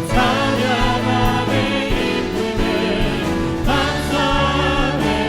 찬양함에 기쁨에 감사함에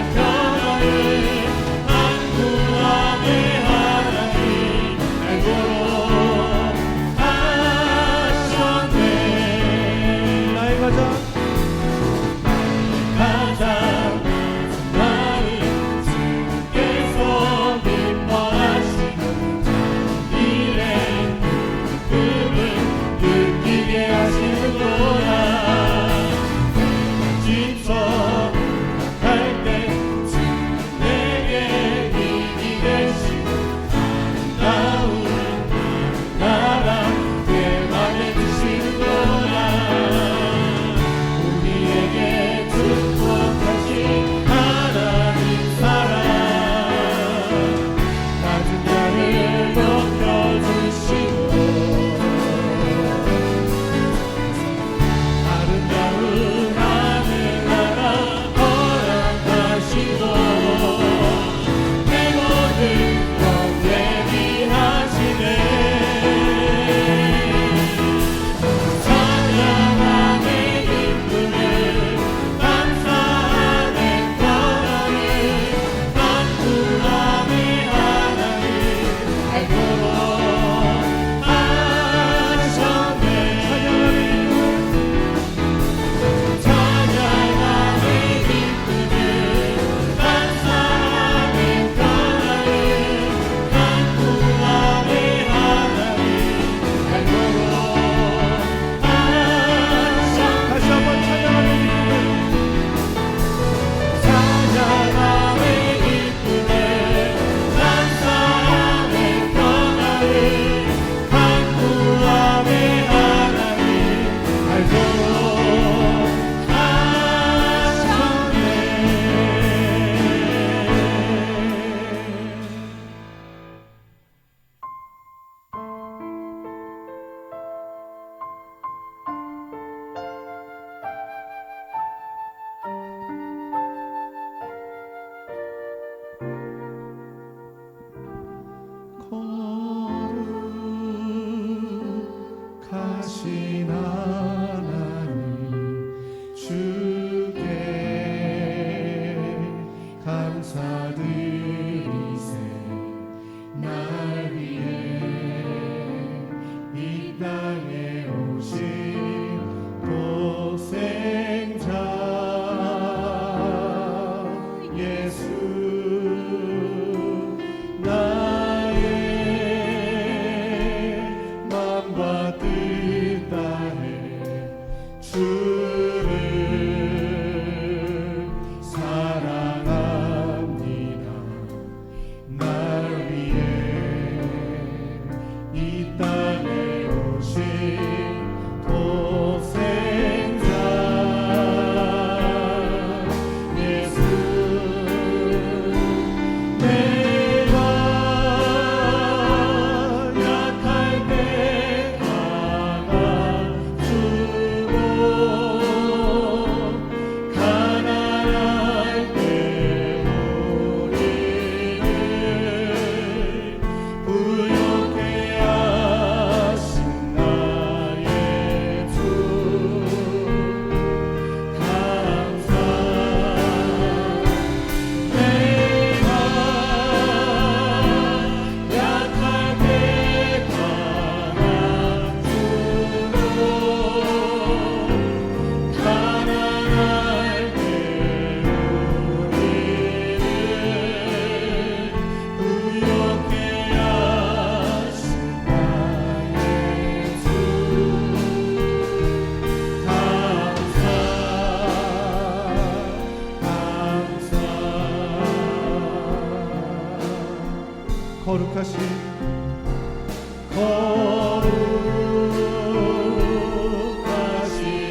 거룩하신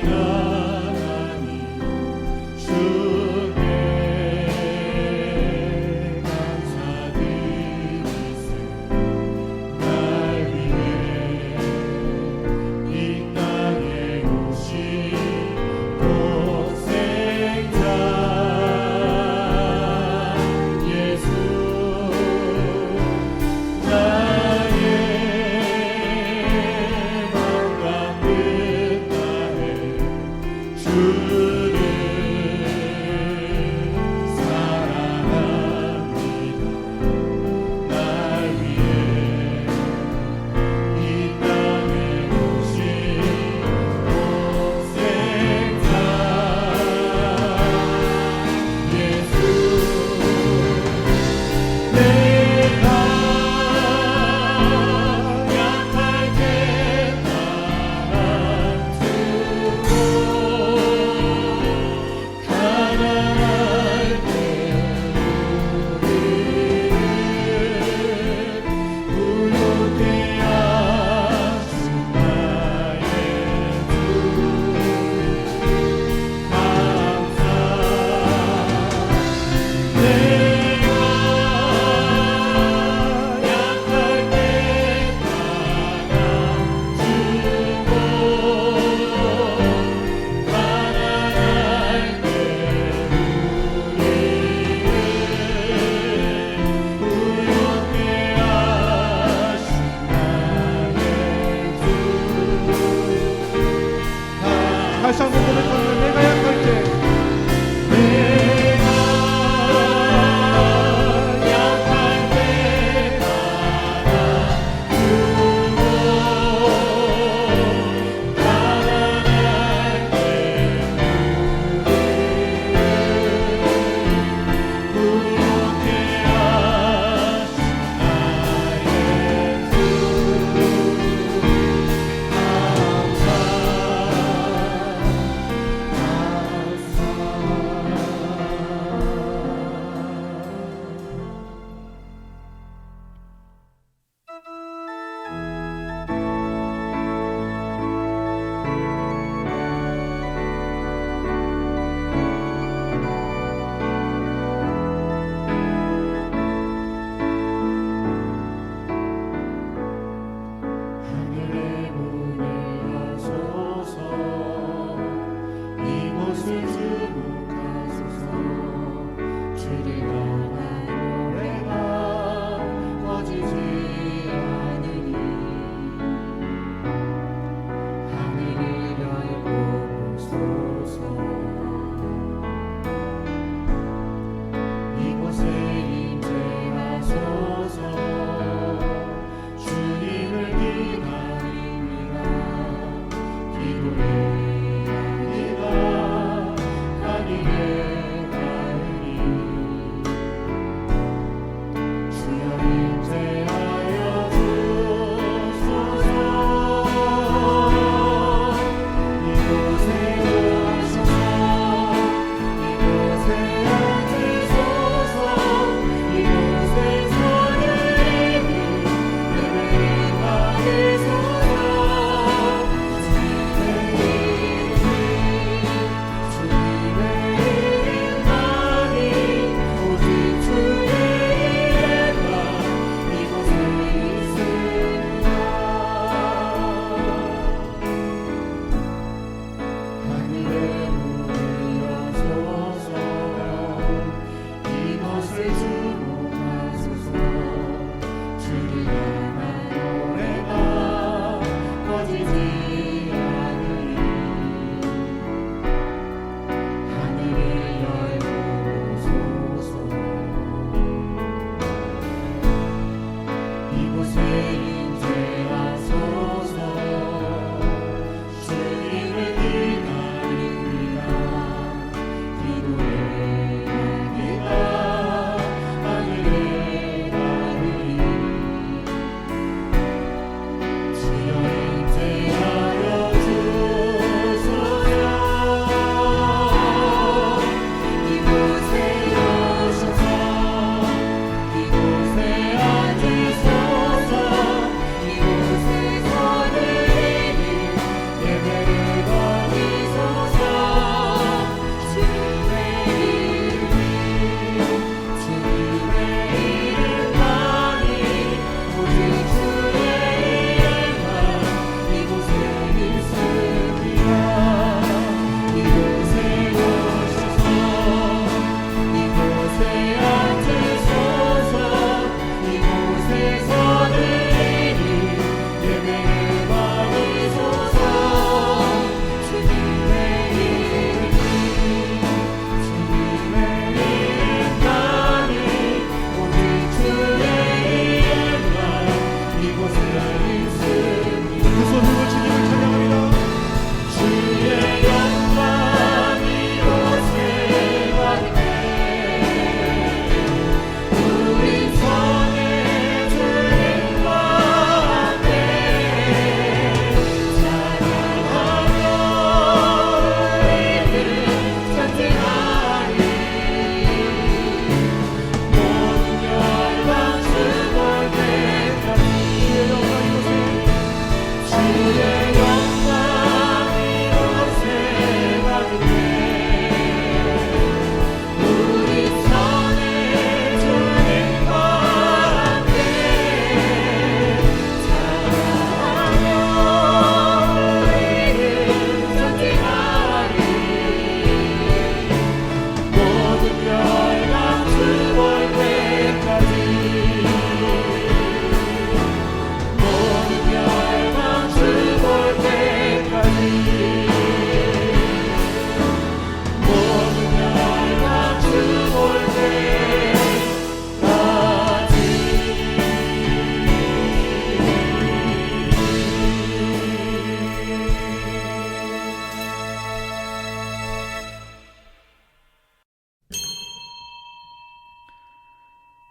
하나님 주께 감사드리세. 날 위해 이 땅에 오신 독생자 예수, 날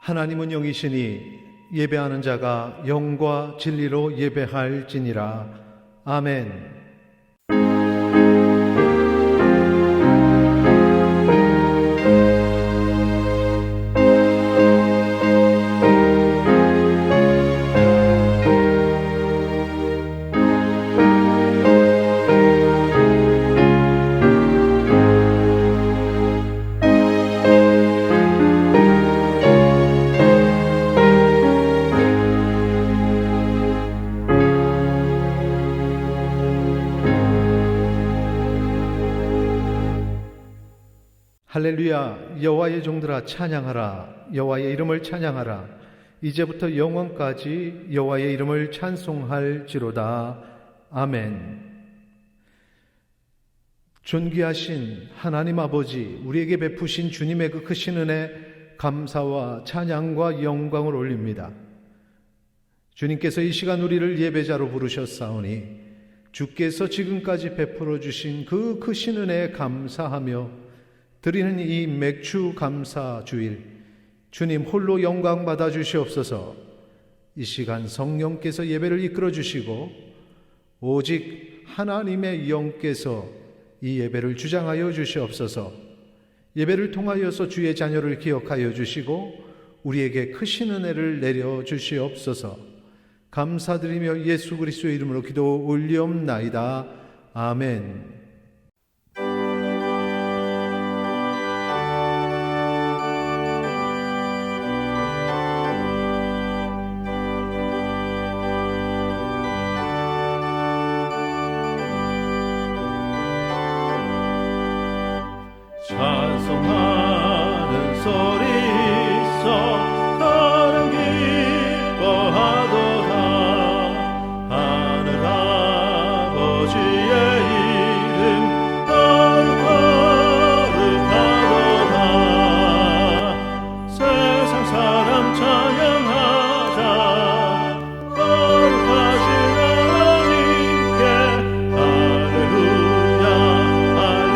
하나님은 영이시니 예배하는 자가 영과 진리로 예배할지니라. 아멘. 할렐루야. 여호와의 종들아 찬양하라. 여호와의 이름을 찬양하라. 이제부터 영원까지 여호와의 이름을 찬송할지로다. 아멘. 존귀하신 하나님 아버지, 우리에게 베푸신 주님의 그 크신 은혜 감사와 찬양과 영광을 올립니다. 주님께서 이 시간 우리를 예배자로 부르셨사오니 주께서 지금까지 베풀어 주신 그 크신 은혜에 감사하며 드리는 이 맥주 감사 주일, 주님 홀로 영광 받아 주시옵소서. 이 시간 성령께서 예배를 이끌어 주시고 오직 하나님의 영께서 이 예배를 주장하여 주시옵소서. 예배를 통하여서 주의 자녀를 기억하여 주시고 우리에게 크신 은혜를 내려 주시옵소서. 감사드리며 예수 그리스도의 이름으로 기도 올리옵나이다. 아멘. 찬송하는 소리 있어 나는 기뻐하도다. 하늘 아버지의 이름 거룩하도다. 세상 사람 찬양하자. 거룩하신 하나님께 할렐루야 할렐루야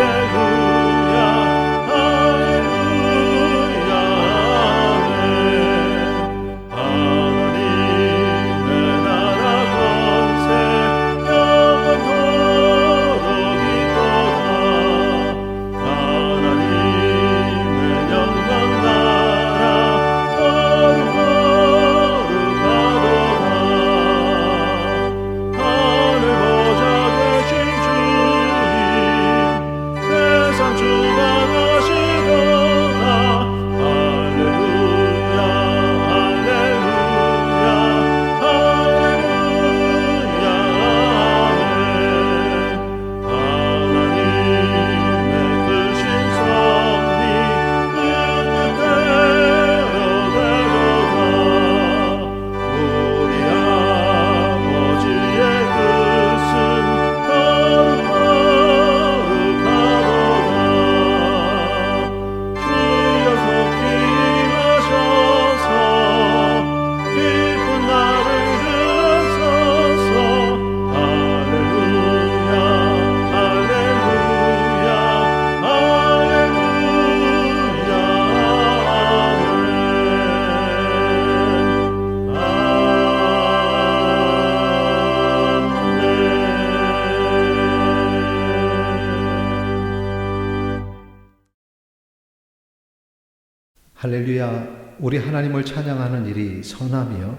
할렐루야. 우리 하나님을 찬양하는 일이 선하며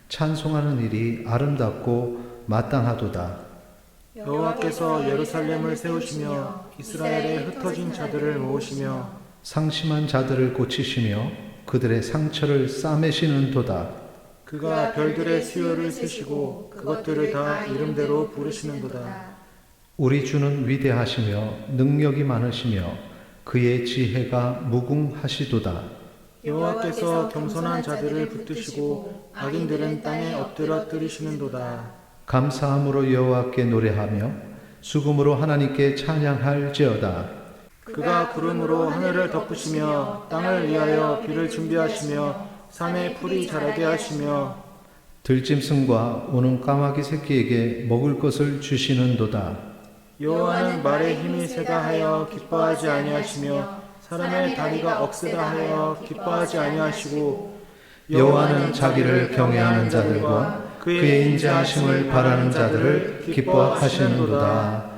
찬송하는 일이 아름답고 마땅하도다. 여호와께서 예루살렘을 세우시며 이스라엘에 흩어진 자들을 모으시며 상심한 자들을 고치시며 그들의 상처를 싸매시는도다. 그가 별들의 수요를 세시고 그것들을 다 이름대로 부르시는도다. 우리 주는 위대하시며 능력이 많으시며 그의 지혜가 무궁하시도다. 여호와께서 겸손한 자들을 붙드시고 악인들은 땅에 엎드려 뜨리시는도다. 감사함으로 여호와께 노래하며 수금으로 하나님께 찬양할지어다. 그가 구름으로 하늘을 덮으시며 땅을 위하여 비를 준비하시며 산에 풀이 자라게 하시며 들짐승과 우는 까마귀 새끼에게 먹을 것을 주시는도다. 여호와는 말에 힘이 세다 하여 기뻐하지 아니하시며 사람의 다리가 억세다 하여 기뻐하지 아니하시고 여호와는 자기를 경외하는 자들과 그의 인자하심을 바라는 자들을 기뻐하시는도다.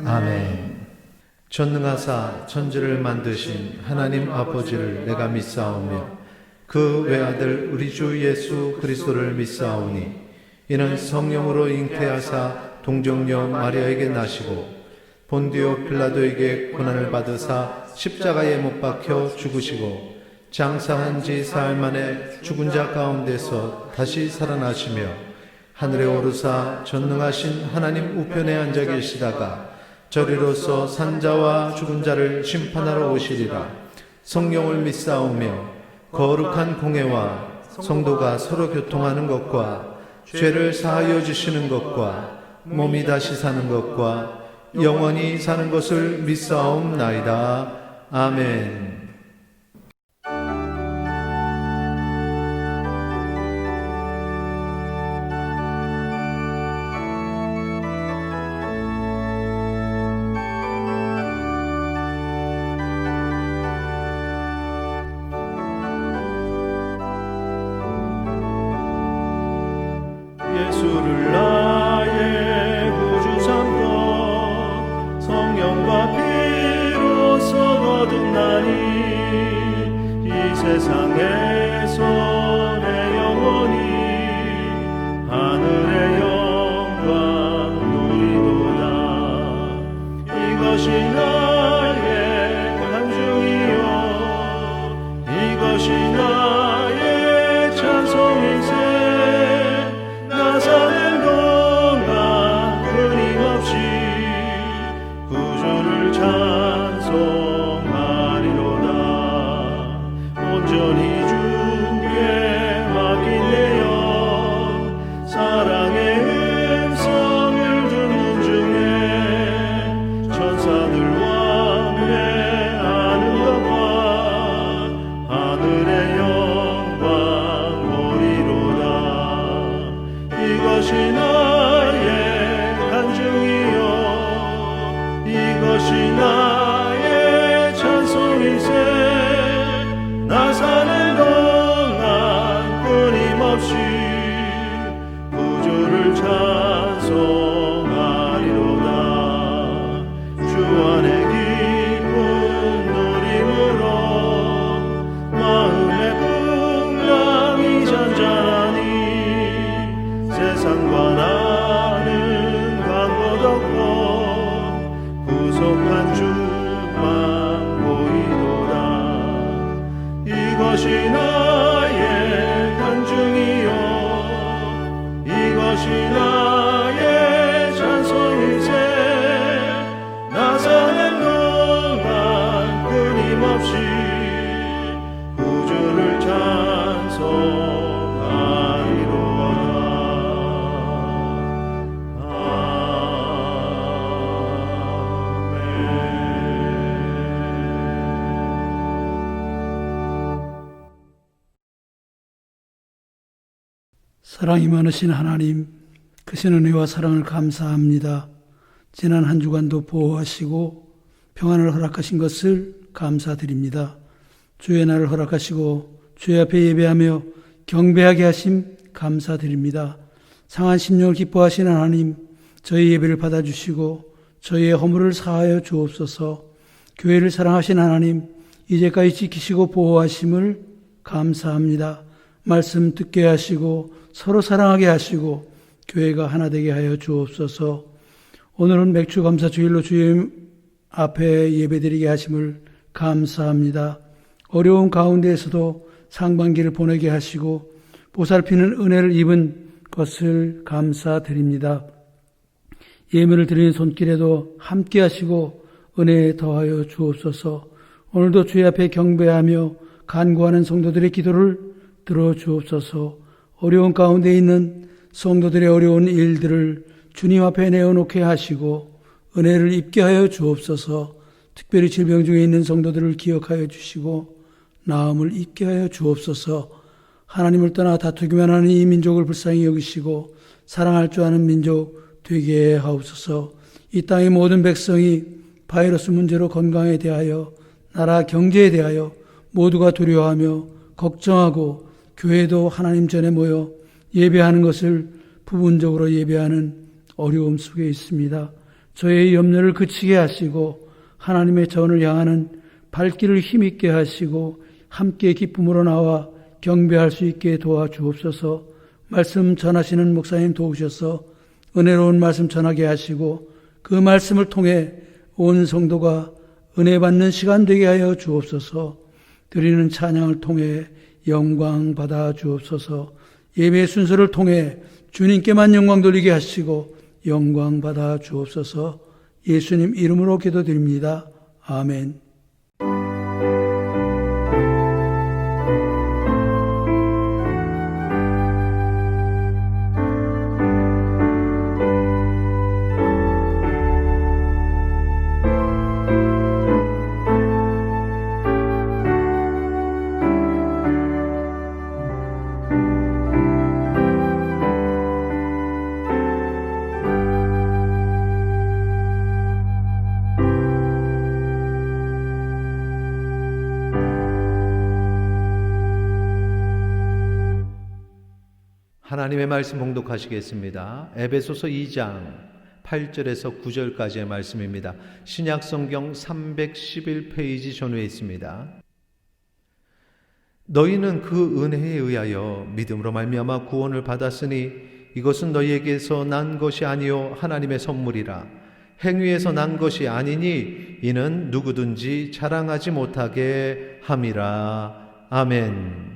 아멘. 전능하사 천지를 만드신 하나님 아버지를 내가 믿사오며 그 외아들 우리 주 예수 그리스도를 믿사오니 이는 성령으로 잉태하사 동정녀 마리아에게 나시고 본디오 빌라도에게 고난을 받으사 십자가에 못 박혀 죽으시고 장사한 지 사흘 만에 죽은 자 가운데서 다시 살아나시며 하늘에 오르사 전능하신 하나님 우편에 앉아 계시다가 저리로서 산자와 죽은 자를 심판하러 오시리라. 성령을 믿사오며 거룩한 공회와 성도가 서로 교통하는 것과 죄를 사하여 주시는 것과 몸이 다시 사는 것과 영원히 사는 것을 믿사옵나이다. 아멘. 예수를 나의 구주 삼고 성령과 피로써 거듭나니 이 세상에서 내 영혼이 하늘의 영광 누리도다. 이것이 나의 간증이요 이것이 나의 찬송일세. 사는 동안 끊임없이 구주를 찬송하리로다. 온전히 주께 맡기네요. 사랑의 음성을 듣는 중에 천사들 왕래하는 것과 하늘의 영광 보리로다. 이것이 나의 간증이요 이것이 나의 찬송일세. 나 사는 동안 끊임없이 구주를 찬송하리로다. 주 안에 깊은 누림으로 마음의 풍랑이 잔잔하니 세상과 나는 간곳 없고 구속한 주만 보이도다. 이것이 나의 간증이요 이것이 나의 찬송일세. 나 사는 동안 끊임없이 구주를 사랑이 많으신 하나님, 크신 은혜와 사랑을 감사합니다. 지난 한 주간도 보호하시고 평안을 허락하신 것을 감사드립니다. 주의 날을 허락하시고 주의 앞에 예배하며 경배하게 하심 감사드립니다. 상한 심령을 기뻐하시는 하나님, 저희 예배를 받아주시고 저희의 허물을 사하여 주옵소서. 교회를 사랑하신 하나님, 이제까지 지키시고 보호하심을 감사합니다. 말씀 듣게 하시고 서로 사랑하게 하시고 교회가 하나 되게 하여 주옵소서. 오늘은 맥주감사 주일로 주님 앞에 예배드리게 하심을 감사합니다. 어려운 가운데에서도 상반기를 보내게 하시고 보살피는 은혜를 입은 것을 감사드립니다. 예물을 드리는 손길에도 함께 하시고 은혜에 더하여 주옵소서. 오늘도 주의 앞에 경배하며 간구하는 성도들의 기도를 들어주옵소서. 어려운 가운데 있는 성도들의 어려운 일들을 주님 앞에 내어놓게 하시고 은혜를 입게 하여 주옵소서. 특별히 질병 중에 있는 성도들을 기억하여 주시고 나음을 입게 하여 주옵소서. 하나님을 떠나 다투기만 하는 이 민족을 불쌍히 여기시고 사랑할 줄 아는 민족 되게 하옵소서. 이 땅의 모든 백성이 바이러스 문제로 건강에 대하여 나라 경제에 대하여 모두가 두려워하며 걱정하고 교회도 하나님 전에 모여 예배하는 것을 부분적으로 예배하는 어려움 속에 있습니다. 저의 염려를 그치게 하시고 하나님의 전을 향하는 발길을 힘있게 하시고 함께 기쁨으로 나와 경배할 수 있게 도와주옵소서. 말씀 전하시는 목사님 도우셔서 은혜로운 말씀 전하게 하시고 그 말씀을 통해 온 성도가 은혜 받는 시간 되게 하여 주옵소서. 드리는 찬양을 통해 영광 받아 주옵소서. 예배 순서를 통해 주님께만 영광 돌리게 하시고 영광 받아 주옵소서. 예수님 이름으로 기도드립니다. 아멘. 하나님의 말씀 봉독하시겠습니다. 에베소서 2장 8절에서 9절까지의 말씀입니다. 신약성경 311페이지 전후에 있습니다. 너희는 그 은혜에 의하여 믿음으로 말미암아 구원을 받았으니 이것은 너희에게서 난 것이 아니요 하나님의 선물이라. 행위에서 난 것이 아니니 이는 누구든지 자랑하지 못하게 함이라. 아멘.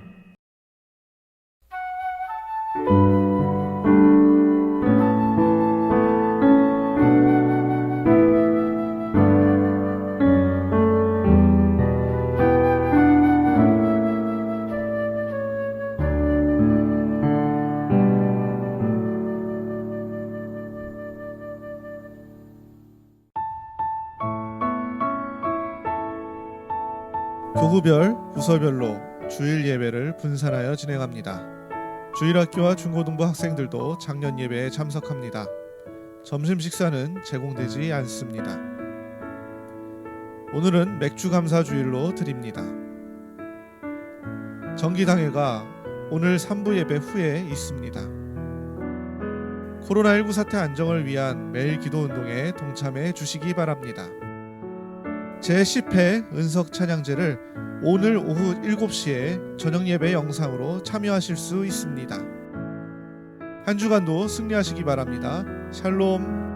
교구별, 부서별로 주일 예배를 분산하여 진행합니다. 주일학교와 중고등부 학생들도 작년 예배에 참석합니다. 점심 식사는 제공되지 않습니다. 오늘은 맥주 감사 주일로 드립니다. 정기당회가 오늘 3부 예배 후에 있습니다. 코로나19 사태 안정을 위한 매일 기도운동에 동참해 주시기 바랍니다. 제10회 은석 찬양제를 오늘 오후 7시에 저녁 예배 영상으로 참여하실 수 있습니다. 한 주간도 승리하시기 바랍니다. 샬롬.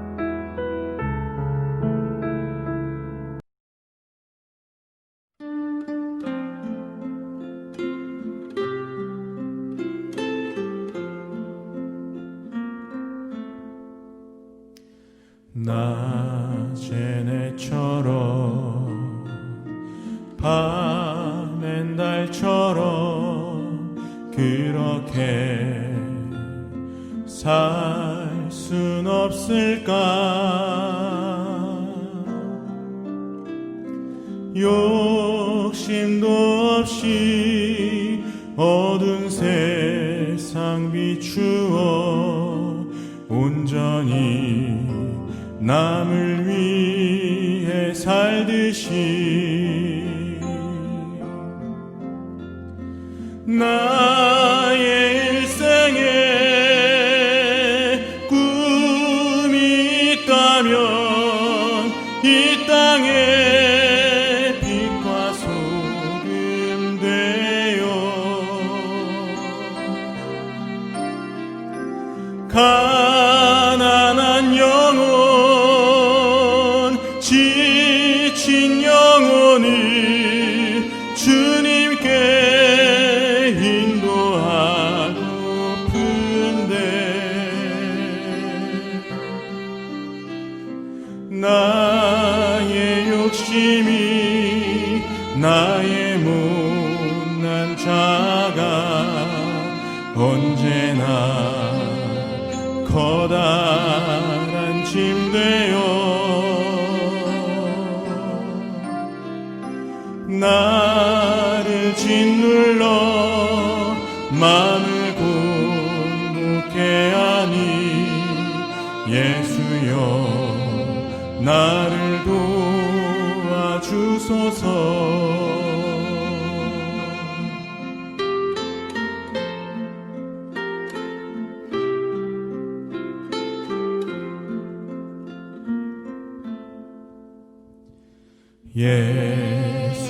낮엔 해처럼 밤엔 달처럼 그렇게 살 순 없을까. 욕심도 없이 어두운 세상 비추어 온전히 남을 위해 살듯이 나의 일생에 꿈이 있다면 이 땅에 빛과 소금 되어 가난한 영혼 지친 영혼을 주님께 인도하고픈데 나의 욕심이 나의 못난 자가 언제나 커다란 짐 되어 나를 짓눌러 마음을 곤혹해 하니 예수여 나를 도와주소서. 예수님처럼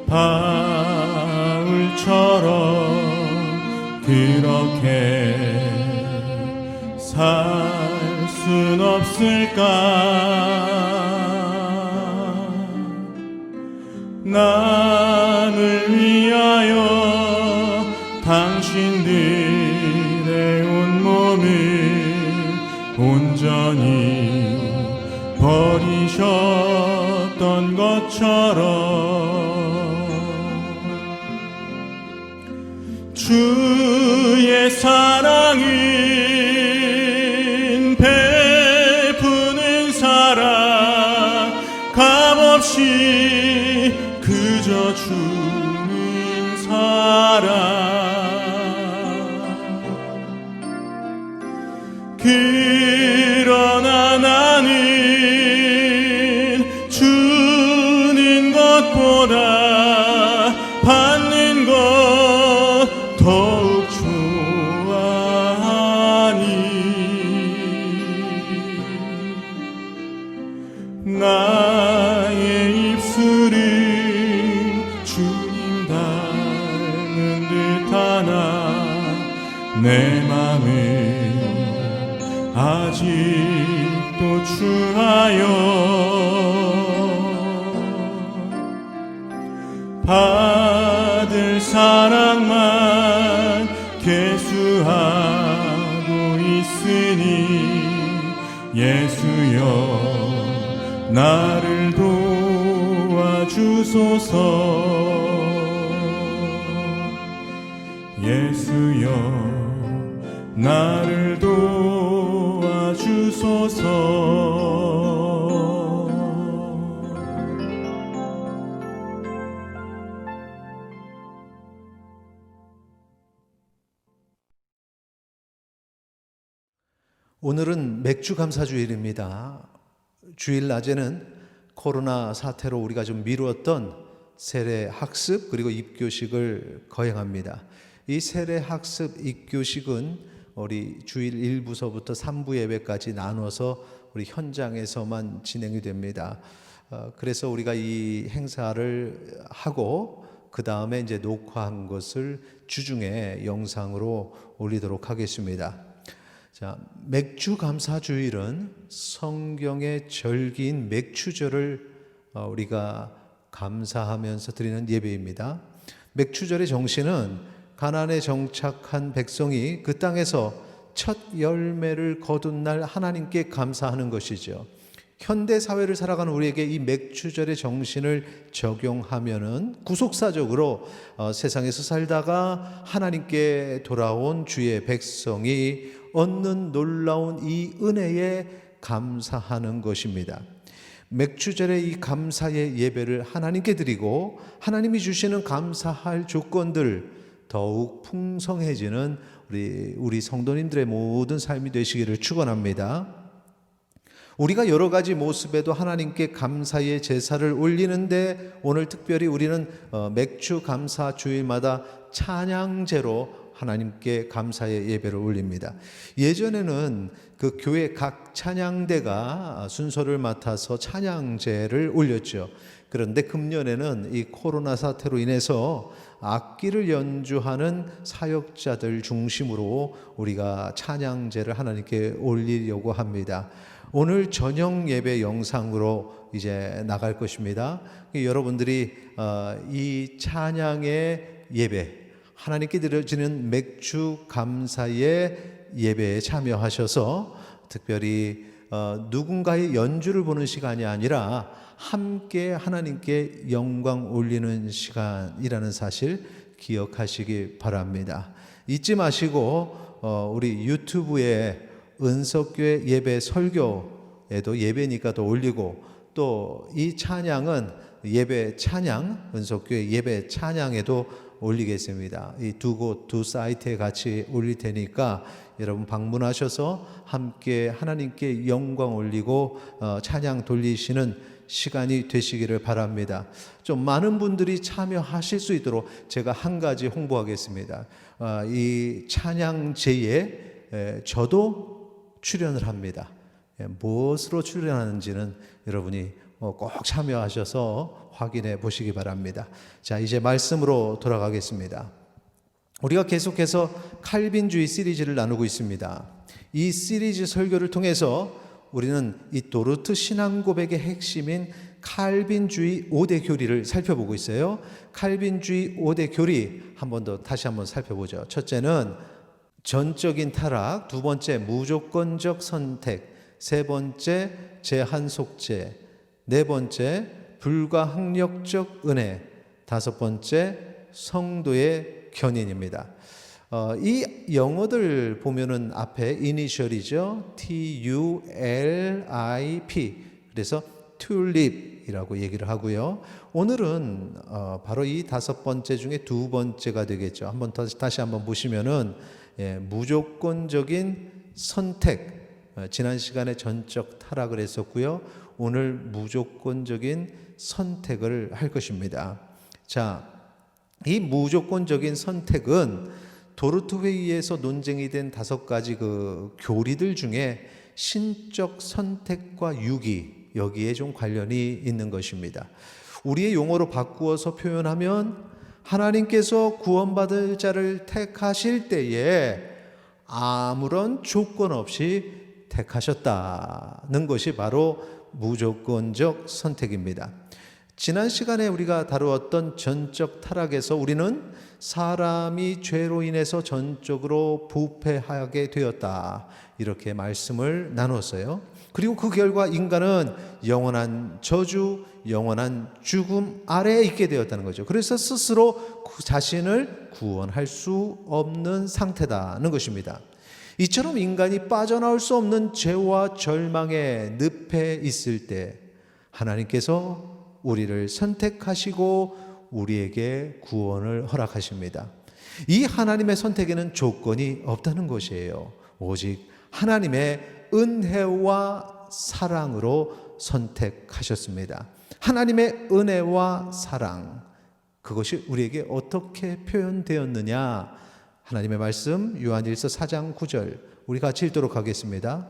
바울처럼 그렇게 살 순 없을까? 남을 위하여 당신들의 온몸을 온전히 버리셨던 것처럼 주의 사랑은 베푸는 사랑 값없이 그저 주는 사랑 그러나 나는 주는 것보다 받는 것 더욱 좋아하니 나의 입술은 주님 닮은 듯하나 내 맘은 아직도 추하여 받을 사랑만 계수하고 있으니 예수여 나를 도와주소서 예수여 나를 도와주소서. 오늘은 맥주 감사주일입니다. 주일 낮에는 코로나 사태로 우리가 좀 미루었던 세례 학습 그리고 입교식을 거행합니다. 이 세례 학습 입교식은 우리 주일 1부서부터 3부 예배까지 나눠서 우리 현장에서만 진행이 됩니다. 그래서 우리가 이 행사를 하고 그 다음에 이제 녹화한 것을 주중에 영상으로 올리도록 하겠습니다. 자, 맥주 감사주일은 성경의 절기인 맥추절을 우리가 감사하면서 드리는 예배입니다. 맥추절의 정신은 가나안에 정착한 백성이 그 땅에서 첫 열매를 거둔 날 하나님께 감사하는 것이죠. 현대 사회를 살아가는 우리에게 이 맥추절의 정신을 적용하면은 구속사적으로 세상에서 살다가 하나님께 돌아온 주의 백성이 얻는 놀라운 이 은혜에 감사하는 것입니다. 맥추절의 이 감사의 예배를 하나님께 드리고 하나님이 주시는 감사할 조건들 더욱 풍성해지는 우리 성도님들의 모든 삶이 되시기를 축원합니다. 우리가 여러 가지 모습에도 하나님께 감사의 제사를 올리는데 오늘 특별히 우리는 맥주 감사 주일마다 찬양제로 하나님께 감사의 예배를 올립니다. 예전에는 그 교회 각 찬양대가 순서를 맡아서 찬양제를 올렸죠. 그런데 금년에는 이 코로나 사태로 인해서 악기를 연주하는 사역자들 중심으로 우리가 찬양제를 하나님께 올리려고 합니다. 오늘 저녁 예배 영상으로 이제 나갈 것입니다. 여러분들이 이 찬양의 예배, 하나님께 드려지는 맥주 감사의 예배에 참여하셔서 특별히 누군가의 연주를 보는 시간이 아니라 함께 하나님께 영광 올리는 시간이라는 사실 기억하시기 바랍니다. 잊지 마시고 우리 유튜브에 은석교회 예배 설교에도 예배니까 또 올리고 또 이 찬양은 예배 찬양, 은석교회 예배 찬양에도 올리겠습니다. 이 두 곳, 두 사이트에 같이 올릴 테니까 여러분 방문하셔서 함께 하나님께 영광 올리고 찬양 돌리시는 시간이 되시기를 바랍니다. 좀 많은 분들이 참여하실 수 있도록 제가 한 가지 홍보하겠습니다. 이 찬양제에 저도 출연을 합니다. 무엇으로 출연하는지는 여러분이 꼭 참여하셔서 확인해 보시기 바랍니다. 자, 이제 말씀으로 돌아가겠습니다. 우리가 계속해서 칼빈주의 시리즈를 나누고 있습니다. 이 시리즈 설교를 통해서 우리는 이 도르트 신앙 고백의 핵심인 칼빈주의 5대 교리를 살펴보고 있어요. 칼빈주의 5대 교리 다시 한번 살펴보죠. 첫째는 전적인 타락, 두 번째 무조건적 선택, 세 번째 제한 속죄, 네 번째 불가항력적 은혜, 다섯 번째 성도의 견인입니다. 이 영어들 보면은 앞에 이니셜이죠. TULIP. 그래서 튤립이라고 얘기를 하고요. 오늘은 바로 이 다섯 번째 중에 두 번째가 되겠죠. 다시 한번 보시면은 무조건적인 선택. 지난 시간에 전적 타락을 했었고요. 오늘 무조건적인 선택을 할 것입니다. 자, 이 무조건적인 선택은 도르트 회의에서 논쟁이 된 5가지 그 교리들 중에 신적 선택과 유기, 여기에 좀 관련이 있는 것입니다. 우리의 용어로 바꾸어서 표현하면 하나님께서 구원받을 자를 택하실 때에 아무런 조건 없이 택하셨다는 것이 바로 무조건적 선택입니다. 지난 시간에 우리가 다루었던 전적 타락에서 우리는 사람이 죄로 인해서 전적으로 부패하게 되었다, 이렇게 말씀을 나눴어요. 그리고 그 결과 인간은 영원한 저주, 영원한 죽음 아래에 있게 되었다는 거죠. 그래서 스스로 자신을 구원할 수 없는 상태다는 것입니다. 이처럼 인간이 빠져나올 수 없는 죄와 절망의 늪에 있을 때 하나님께서 우리를 선택하시고 우리에게 구원을 허락하십니다. 이 하나님의 선택에는 조건이 없다는 것이에요. 오직 하나님의 은혜와 사랑으로 선택하셨습니다. 하나님의 은혜와 사랑, 그것이 우리에게 어떻게 표현되었느냐? 하나님의 말씀 요한일서 4장 9절 우리 같이 읽도록 하겠습니다.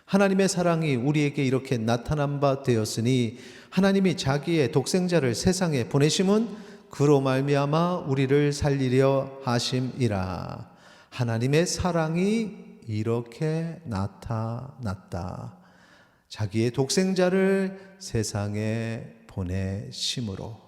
하나님의 사랑이 우리에게 이렇게 나타난 바 되었으니 하나님이 자기의 독생자를 세상에 보내심은 그로 말미암아 우리를 살리려 하심이라. 하나님의 사랑이 이렇게 나타났다. 자기의 독생자를 세상에 보내심으로.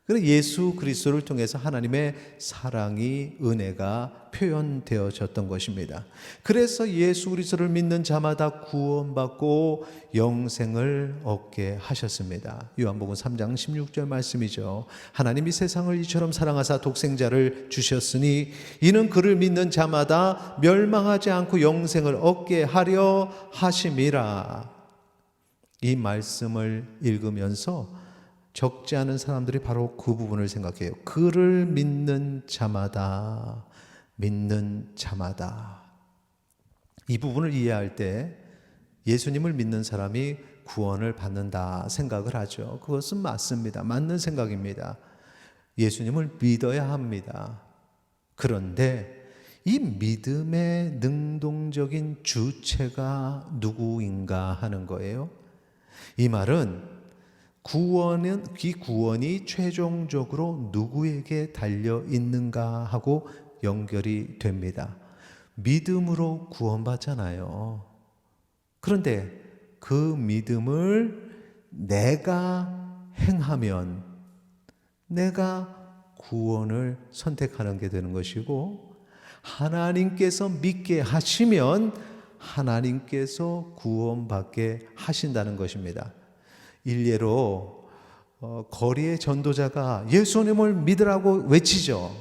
그래서 예수 그리스도를 통해서 하나님의 사랑이, 은혜가 표현되어졌던 것입니다. 그래서 예수 그리스도를 믿는 자마다 구원받고 영생을 얻게 하셨습니다. 요한복음 3장 16절 말씀이죠. 하나님이 세상을 이처럼 사랑하사 독생자를 주셨으니 이는 그를 믿는 자마다 멸망하지 않고 영생을 얻게 하려 하심이라. 이 말씀을 읽으면서 적지 않은 사람들이 바로 그 부분을 생각해요. 그를 믿는 자마다, 믿는 자마다. 이 부분을 이해할 때 예수님을 믿는 사람이 구원을 받는다 생각을 하죠. 그것은 맞습니다. 맞는 생각입니다. 예수님을 믿어야 합니다. 그런데 이 믿음의 능동적인 주체가 누구인가 하는 거예요. 이 말은 이 구원이 최종적으로 누구에게 달려 있는가 하고 연결이 됩니다. 믿음으로 구원받잖아요. 그런데 그 믿음을 내가 행하면 내가 구원을 선택하는 게 되는 것이고, 하나님께서 믿게 하시면 하나님께서 구원받게 하신다는 것입니다. 일례로 거리의 전도자가 예수님을 믿으라고 외치죠.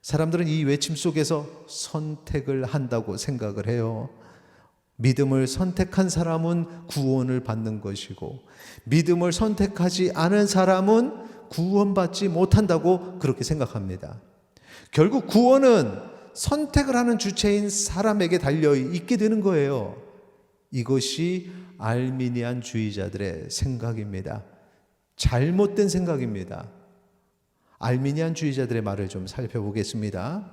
사람들은 이 외침 속에서 선택을 한다고 생각을 해요. 믿음을 선택한 사람은 구원을 받는 것이고, 믿음을 선택하지 않은 사람은 구원받지 못한다고 그렇게 생각합니다. 결국 구원은 선택을 하는 주체인 사람에게 달려 있게 되는 거예요. 이것이 알미니안 주의자들의 생각입니다. 잘못된 생각입니다. 알미니안 주의자들의 말을 좀 살펴보겠습니다.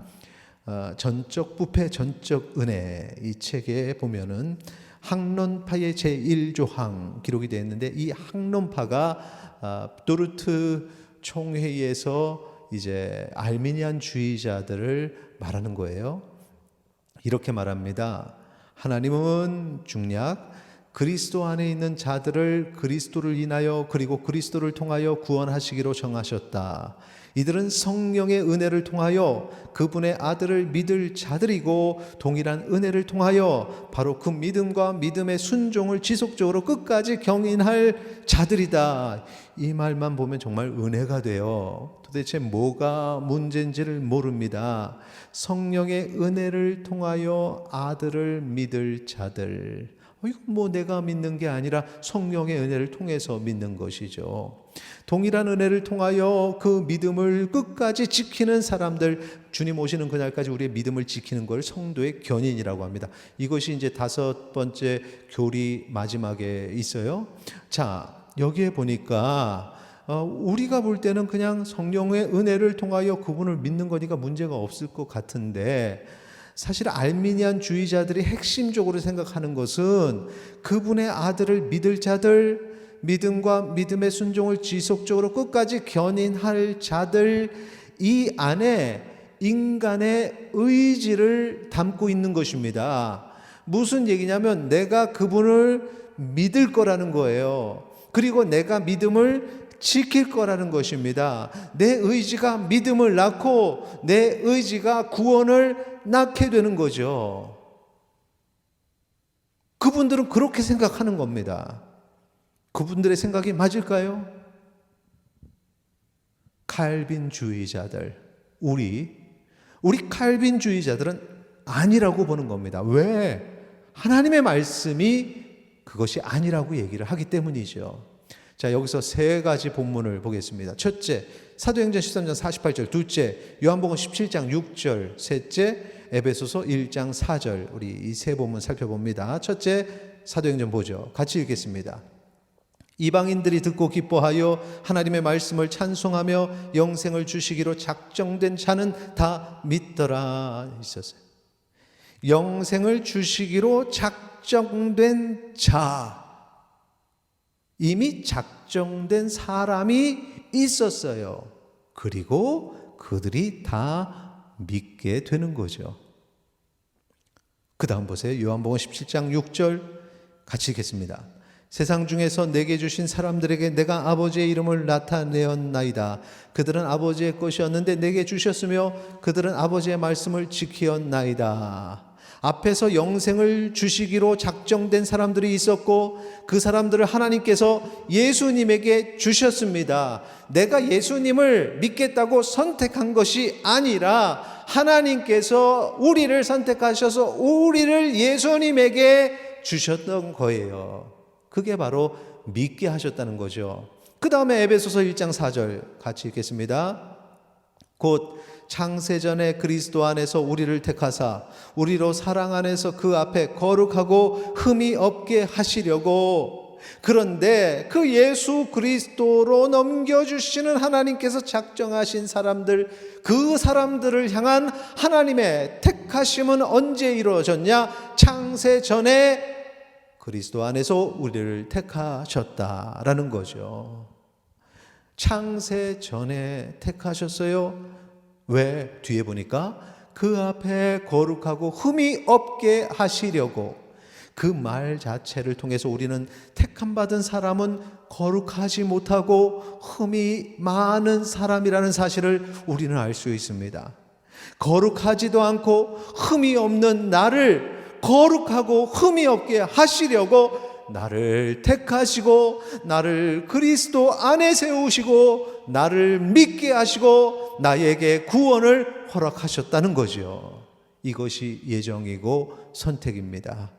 전적 부패, 전적 은혜, 이 책에 보면은 학론파의 제1조항 기록이 되어 있는데, 이 학론파가 도르트 총회의에서 이제 알미니안주의자들을 말하는 거예요. 이렇게 말합니다. 하나님은 중략 그리스도 안에 있는 자들을 그리스도를 인하여 그리고 그리스도를 통하여 구원하시기로 정하셨다. 이들은 성령의 은혜를 통하여 그분의 아들을 믿을 자들이고 동일한 은혜를 통하여 바로 그 믿음과 믿음의 순종을 지속적으로 끝까지 경인할 자들이다. 이 말만 보면 정말 은혜가 돼요. 도대체 뭐가 문제인지를 모릅니다. 성령의 은혜를 통하여 아들을 믿을 자들. 이건 뭐 내가 믿는 게 아니라 성령의 은혜를 통해서 믿는 것이죠. 동일한 은혜를 통하여 그 믿음을 끝까지 지키는 사람들, 주님 오시는 그날까지 우리의 믿음을 지키는 걸 성도의 견인이라고 합니다. 이것이 이제 5번째 교리 마지막에 있어요. 자, 여기에 보니까 우리가 볼 때는 그냥 성령의 은혜를 통하여 그분을 믿는 거니까 문제가 없을 것 같은데, 사실 알미니안 주의자들이 핵심적으로 생각하는 것은 그분의 아들을 믿을 자들, 믿음과 믿음의 순종을 지속적으로 끝까지 견인할 자들, 이 안에 인간의 의지를 담고 있는 것입니다. 무슨 얘기냐면 내가 그분을 믿을 거라는 거예요. 그리고 내가 믿음을 지킬 거라는 것입니다. 내 의지가 믿음을 낳고 내 의지가 구원을 낳게 되는 거죠. 그분들은 그렇게 생각하는 겁니다. 그분들의 생각이 맞을까요? 칼빈주의자들, 우리 칼빈주의자들은 아니라고 보는 겁니다. 왜? 하나님의 말씀이 그것이 아니라고 얘기를 하기 때문이죠. 자, 여기서 3가지 본문을 보겠습니다. 첫째, 사도행전 13장 48절. 둘째, 요한복음 17장 6절. 셋째, 에베소서 1장 4절. 우리 이 3본문 살펴봅니다. 첫째, 사도행전 보죠. 같이 읽겠습니다. 이방인들이 듣고 기뻐하여 하나님의 말씀을 찬송하며 영생을 주시기로 작정된 자는 다 믿더라 있었어요. 영생을 주시기로 작정된 자, 이미 작정된 사람이 있었어요. 그리고 그들이 다 믿게 되는 거죠. 그 다음 보세요. 요한복음 17장 6절 같이 읽겠습니다. 세상 중에서 내게 주신 사람들에게 내가 아버지의 이름을 나타내었나이다. 그들은 아버지의 것이었는데 내게 주셨으며 그들은 아버지의 말씀을 지키었나이다. 앞에서 영생을 주시기로 작정된 사람들이 있었고 그 사람들을 하나님께서 예수님에게 주셨습니다. 내가 예수님을 믿겠다고 선택한 것이 아니라 하나님께서 우리를 선택하셔서 우리를 예수님에게 주셨던 거예요. 그게 바로 믿게 하셨다는 거죠. 그 다음에 에베소서 1장 4절 같이 읽겠습니다. 곧 창세전에 그리스도 안에서 우리를 택하사 우리로 사랑 안에서 그 앞에 거룩하고 흠이 없게 하시려고. 그런데 그 예수 그리스도로 넘겨주시는 하나님께서 작정하신 사람들, 그 사람들을 향한 하나님의 택하심은 언제 이루어졌냐? 창세전에 그리스도 안에서 우리를 택하셨다라는 거죠. 창세전에 택하셨어요. 왜? 뒤에 보니까 그 앞에 거룩하고 흠이 없게 하시려고. 그 말 자체를 통해서 우리는 택함받은 사람은 거룩하지 못하고 흠이 많은 사람이라는 사실을 우리는 알 수 있습니다. 거룩하지도 않고 흠이 없는 나를 거룩하고 흠이 없게 하시려고 나를 택하시고 나를 그리스도 안에 세우시고 나를 믿게 하시고 나에게 구원을 허락하셨다는 거죠. 이것이 예정이고 선택입니다.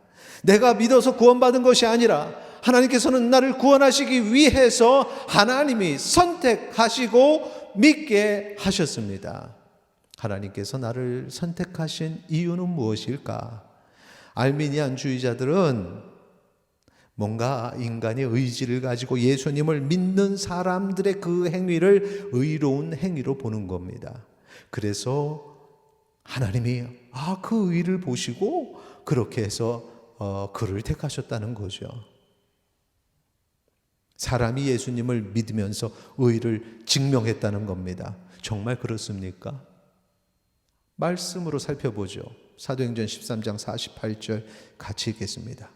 내가 믿어서 구원받은 것이 아니라 하나님께서는 나를 구원하시기 위해서 하나님이 선택하시고 믿게 하셨습니다. 하나님께서 나를 선택하신 이유는 무엇일까? 알미니안 주의자들은 뭔가 인간의 의지를 가지고 예수님을 믿는 사람들의 그 행위를 의로운 행위로 보는 겁니다. 그래서 하나님이 그 의를 보시고 그렇게 해서 그를 택하셨다는 거죠. 사람이 예수님을 믿으면서 의를 증명했다는 겁니다. 정말 그렇습니까? 말씀으로 살펴보죠. 사도행전 13장 48절 같이 읽겠습니다.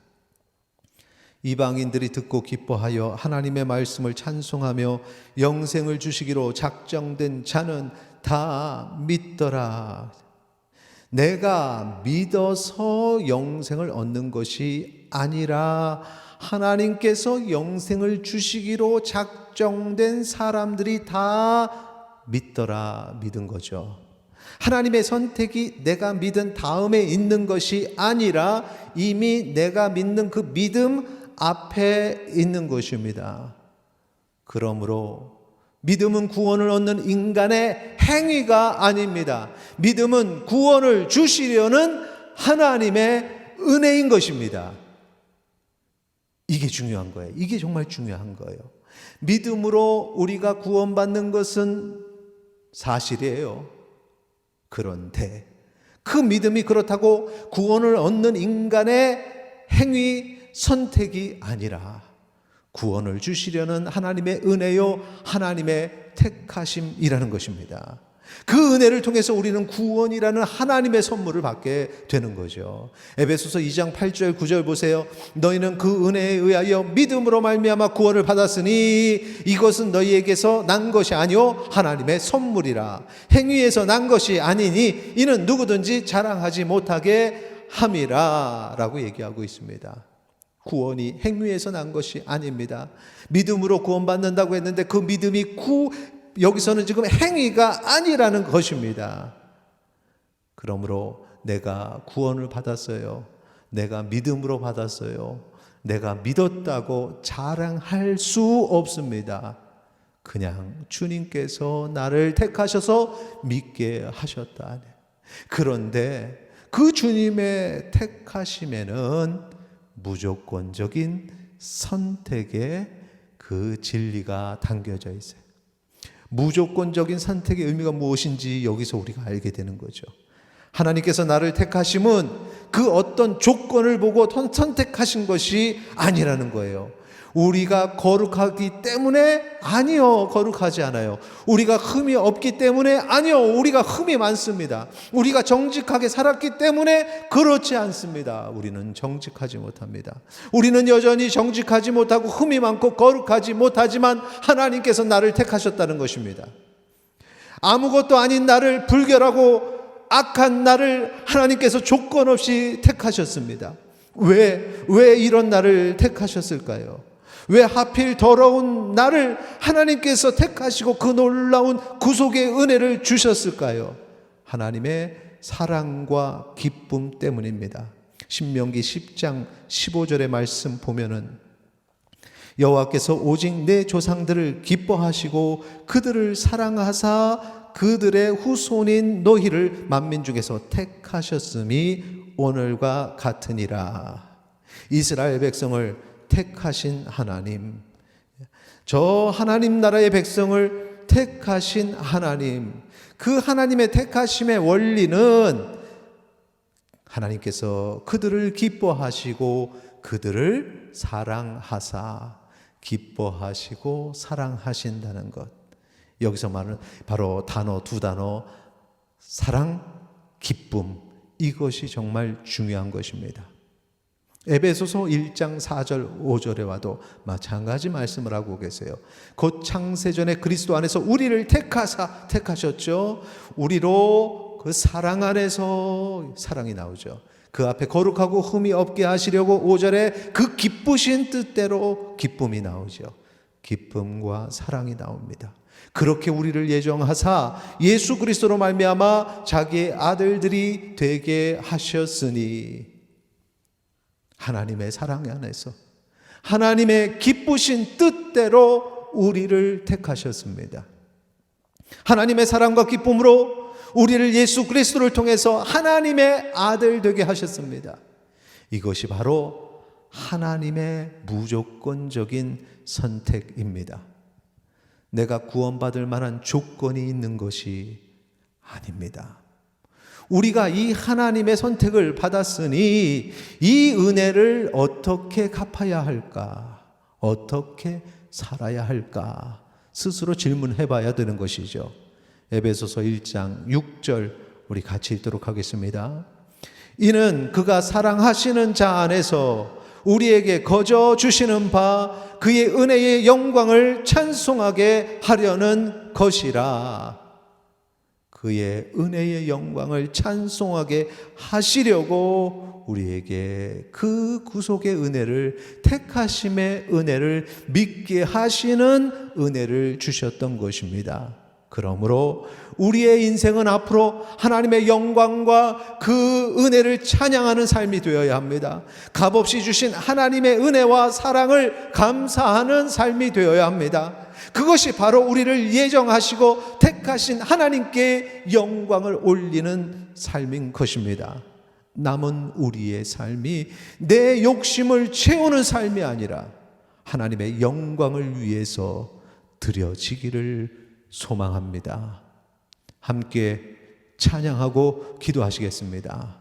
이방인들이 듣고 기뻐하여 하나님의 말씀을 찬송하며 영생을 주시기로 작정된 자는 다 믿더라. 내가 믿어서 영생을 얻는 것이 아니라 하나님께서 영생을 주시기로 작정된 사람들이 다 믿더라. 믿은 거죠. 하나님의 선택이 내가 믿은 다음에 있는 것이 아니라 이미 내가 믿는 그 믿음 앞에 있는 것입니다. 그러므로 믿음은 구원을 얻는 인간의 행위가 아닙니다. 믿음은 구원을 주시려는 하나님의 은혜인 것입니다. 이게 중요한 거예요. 이게 정말 중요한 거예요. 믿음으로 우리가 구원받는 것은 사실이에요. 그런데 그 믿음이 그렇다고 구원을 얻는 인간의 행위, 선택이 아니라 구원을 주시려는 하나님의 은혜요, 하나님의 택하심이라는 것입니다. 그 은혜를 통해서 우리는 구원이라는 하나님의 선물을 받게 되는 거죠. 에베소서 2장 8절 9절 보세요. 너희는 그 은혜에 의하여 믿음으로 말미암아 구원을 받았으니 이것은 너희에게서 난 것이 아니요 하나님의 선물이라. 행위에서 난 것이 아니니 이는 누구든지 자랑하지 못하게 함이라 라고 얘기하고 있습니다. 구원이 행위에서 난 것이 아닙니다. 믿음으로 구원받는다고 했는데 그 믿음이 여기서는 지금 행위가 아니라는 것입니다. 그러므로 내가 구원을 받았어요. 내가 믿음으로 받았어요. 내가 믿었다고 자랑할 수 없습니다. 그냥 주님께서 나를 택하셔서 믿게 하셨다. 그런데 그 주님의 택하심에는 무조건적인 선택의 그 진리가 담겨져 있어요. 무조건적인 선택의 의미가 무엇인지 여기서 우리가 알게 되는 거죠. 하나님께서 나를 택하심은 그 어떤 조건을 보고 선택하신 것이 아니라는 거예요. 우리가 거룩하기 때문에 아니요, 거룩하지 않아요. 우리가 흠이 없기 때문에 아니요, 우리가 흠이 많습니다. 우리가 정직하게 살았기 때문에 그렇지 않습니다. 우리는 정직하지 못합니다. 우리는 여전히 정직하지 못하고 흠이 많고 거룩하지 못하지만 하나님께서 나를 택하셨다는 것입니다. 아무것도 아닌 나를, 불결하고 악한 나를 하나님께서 조건 없이 택하셨습니다. 왜 이런 나를 택하셨을까요? 왜 하필 더러운 나를 하나님께서 택하시고 그 놀라운 구속의 은혜를 주셨을까요? 하나님의 사랑과 기쁨 때문입니다. 신명기 10장 15절의 말씀 보면은 여호와께서 오직 내 조상들을 기뻐하시고 그들을 사랑하사 그들의 후손인 너희를 만민 중에서 택하셨음이 오늘과 같으니라. 이스라엘 백성을 택하신 하나님, 저 하나님 나라의 백성을 택하신 하나님, 그 하나님의 택하심의 원리는 하나님께서 그들을 기뻐하시고 그들을 사랑하사, 기뻐하시고 사랑하신다는 것. 여기서 말하는 바로 두 단어 사랑, 기쁨, 이것이 정말 중요한 것입니다. 에베소서 1장 4절 5절에 와도 마찬가지 말씀을 하고 계세요. 곧 창세전에 그리스도 안에서 우리를 택하셨죠. 우리로 그 사랑 안에서 사랑이 나오죠. 그 앞에 거룩하고 흠이 없게 하시려고 5절에 그 기쁘신 뜻대로 기쁨이 나오죠. 기쁨과 사랑이 나옵니다. 그렇게 우리를 예정하사 예수 그리스도로 말미암아 자기의 아들들이 되게 하셨으니, 하나님의 사랑 안에서 하나님의 기쁘신 뜻대로 우리를 택하셨습니다. 하나님의 사랑과 기쁨으로 우리를 예수 그리스도를 통해서 하나님의 아들 되게 하셨습니다. 이것이 바로 하나님의 무조건적인 선택입니다. 내가 구원받을 만한 조건이 있는 것이 아닙니다. 우리가 이 하나님의 선택을 받았으니 이 은혜를 어떻게 갚아야 할까? 어떻게 살아야 할까? 스스로 질문해 봐야 되는 것이죠. 에베소서 1장 6절 우리 같이 읽도록 하겠습니다. 이는 그가 사랑하시는 자 안에서 우리에게 거저 주시는 바 그의 은혜의 영광을 찬송하게 하려는 것이라. 그의 은혜의 영광을 찬송하게 하시려고 우리에게 그 구속의 은혜를, 택하심의 은혜를, 믿게 하시는 은혜를 주셨던 것입니다. 그러므로 우리의 인생은 앞으로 하나님의 영광과 그 은혜를 찬양하는 삶이 되어야 합니다. 값없이 주신 하나님의 은혜와 사랑을 감사하는 삶이 되어야 합니다. 그것이 바로 우리를 예정하시고 택하신 하나님께 영광을 올리는 삶인 것입니다. 남은 우리의 삶이 내 욕심을 채우는 삶이 아니라 하나님의 영광을 위해서 드려지기를 소망합니다. 함께 찬양하고 기도하시겠습니다.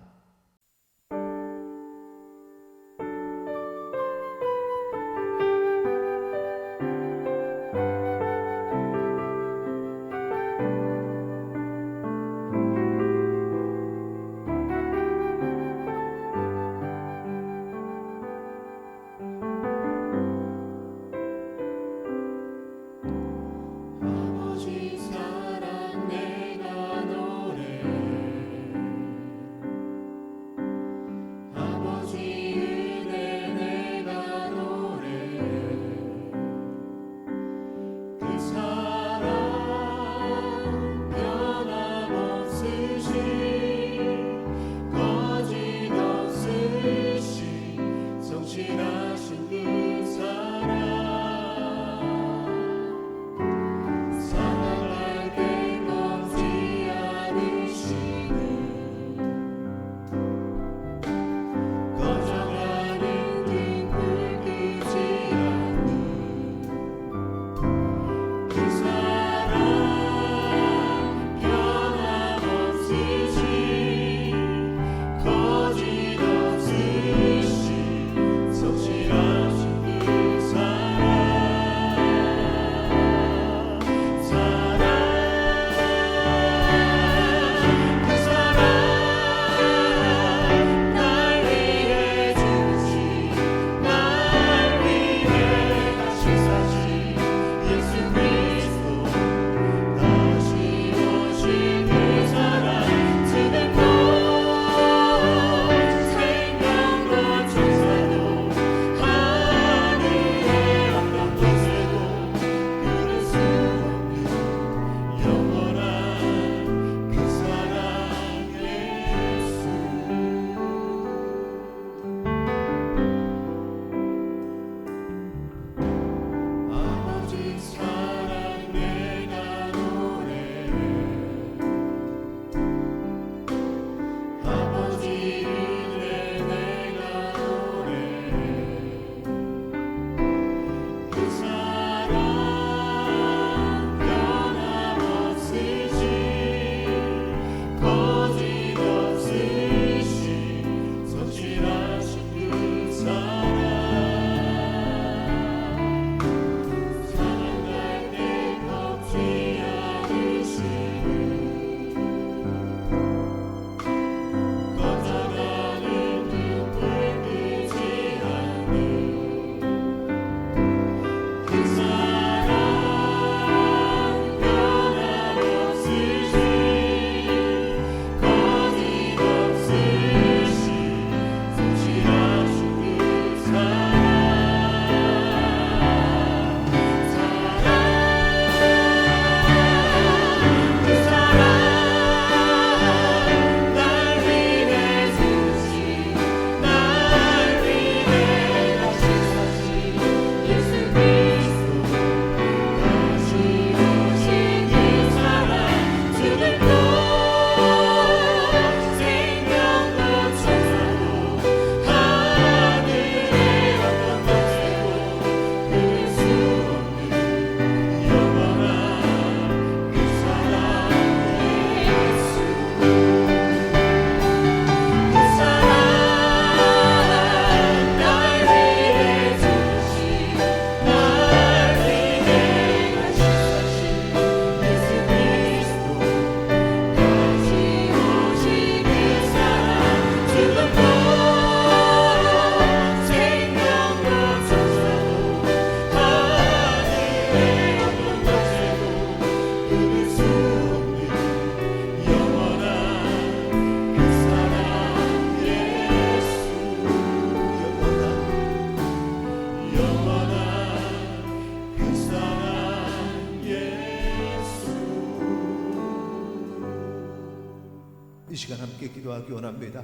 시간 함께 기도하기 원합니다.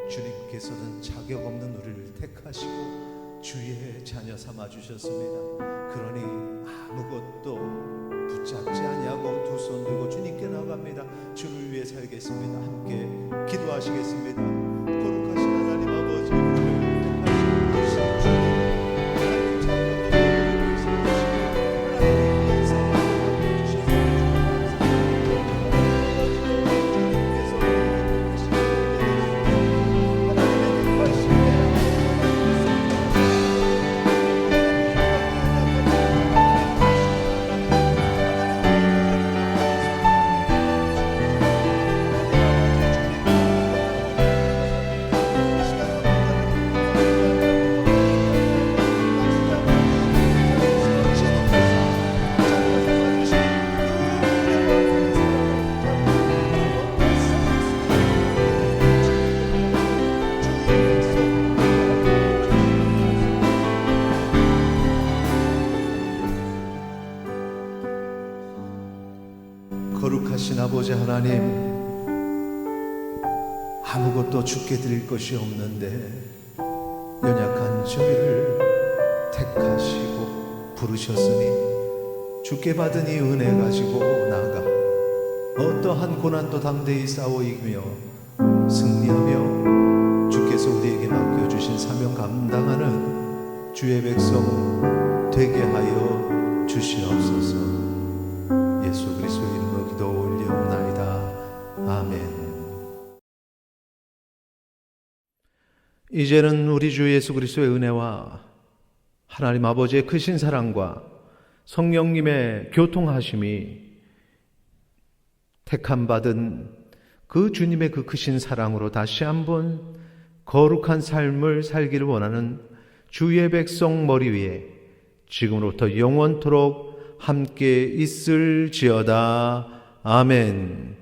주님께서는 자격 없는 우리를 택하시고 주의 자녀 삼아 주셨습니다. 그러니 아무것도 붙잡지 아니하고 두 손 들고 주님께 나아갑니다. 주를 위해 살겠습니다. 함께 기도하시겠습니다. 거룩하신 하나님 아버지, 우리를 택하시고 주신 주님, 하나님 자녀 되게 살으시고 하나님의 위한 삶을 주시고 주님께서 우리를 택하시고 하나님의 택하심에 거룩하신 아버지 하나님, 아무것도 주께 드릴 것이 없는데 연약한 저희를 택하시고 부르셨으니 주께 받은 이 은혜 가지고 나아가 어떠한 고난도 담대히 싸워 이기며 승리하며 주께서 우리에게 맡겨주신 사명 감당하는 주의 백성 되게 하여 주시옵소서. 예수 그리스도의 이름으로 기도 올리옵나이다. 아멘. 이제는 우리 주 예수 그리스도의 은혜와 하나님 아버지의 크신 사랑과 성령님의 교통하심이 택함 받은 그 주님의 그 크신 사랑으로 다시 한번 거룩한 삶을 살기를 원하는 주의 백성 머리 위에 지금으로부터 영원토록 함께 있을지어다. 아멘.